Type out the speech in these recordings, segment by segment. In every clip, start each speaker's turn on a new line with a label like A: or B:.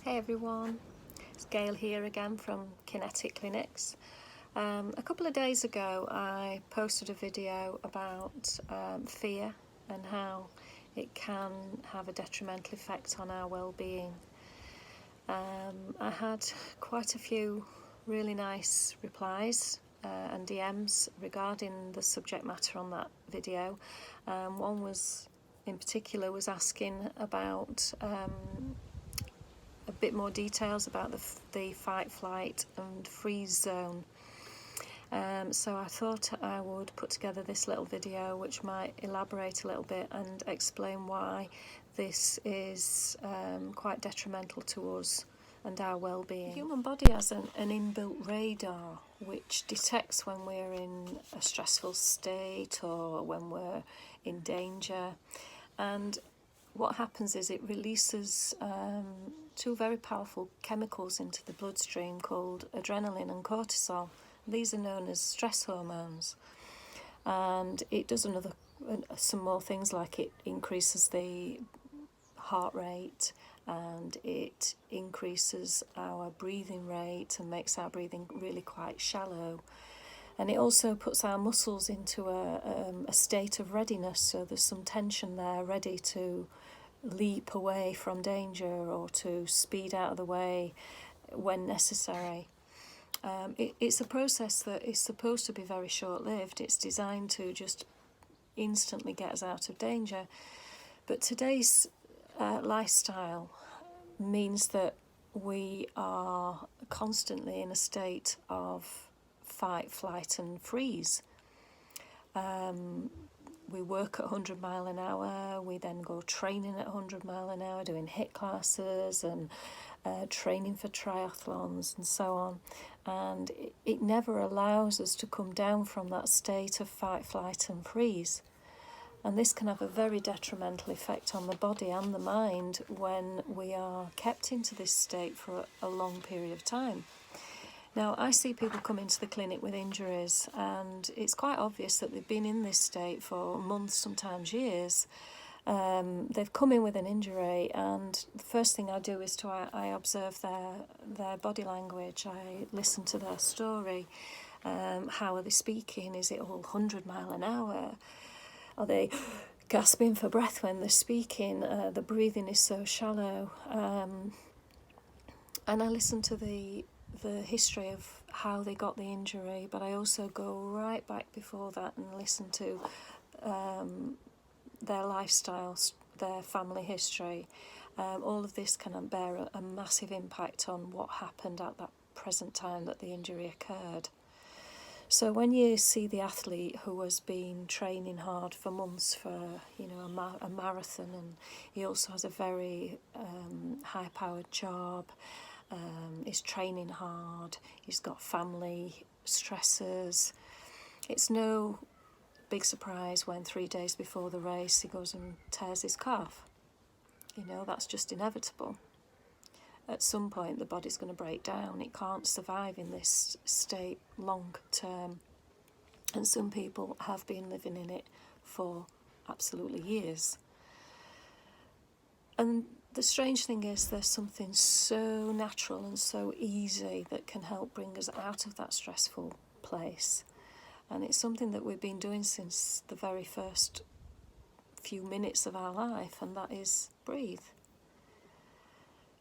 A: Hey everyone, it's Gail here again from Kinetic Clinics. A couple of days ago I posted a video about fear and how it can have a detrimental effect on our well-being. I had quite a few really nice replies and DMs regarding the subject matter on that video. One was in particular was asking about a bit more details about the fight, flight and freeze zone. So I thought I would put together this little video which might elaborate a little bit and explain why this is quite detrimental to us and our well-being. The human body has an inbuilt radar which detects when we're in a stressful state or when we're in danger, and what happens is it releases two very powerful chemicals into the bloodstream called adrenaline and cortisol. These are known as stress hormones, and it does some more things, like it increases the heart rate and it increases our breathing rate and makes our breathing really quite shallow. And it also puts our muscles into a state of readiness, so there's some tension there, ready to leap away from danger or to speed out of the way when necessary. It's a process that is supposed to be very short-lived. It's designed to just instantly get us out of danger. But today's lifestyle means that we are constantly in a state of fight, flight and freeze. We work at 100 mile an hour, we then go training at 100 mile an hour, doing HIIT classes and training for triathlons and so on. And it never allows us to come down from that state of fight, flight and freeze. And this can have a very detrimental effect on the body and the mind when we are kept into this state for a long period of time. Now, I see people come into the clinic with injuries, and it's quite obvious that they've been in this state for months, sometimes years. They've come in with an injury, and the first thing I do is I observe their body language. I listen to their story. How are they speaking? Is it all 100 mile an hour? Are they gasping for breath when they're speaking? The breathing is so shallow. And I listen to the history of how they got the injury, but I also go right back before that and listen to their lifestyles, their family history. All of this can bear a massive impact on what happened at that present time that the injury occurred. So when you see the athlete who has been training hard for months for a marathon, and he also has a very high-powered job, is training hard, he's got family stresses, it's no big surprise when 3 days before the race he goes and tears his calf. That's just inevitable. At some point the body's going to break down. It can't survive in this state long term, and some people have been living in it for absolutely years. And the strange thing is there's something so natural and so easy that can help bring us out of that stressful place. And it's something that we've been doing since the very first few minutes of our life, and that is breathe.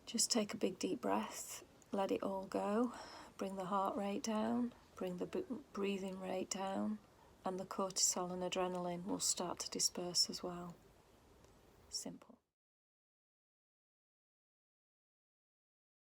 A: Just take a big deep breath, let it all go, bring the heart rate down, bring the breathing rate down, and the cortisol and adrenaline will start to disperse as well. Simple.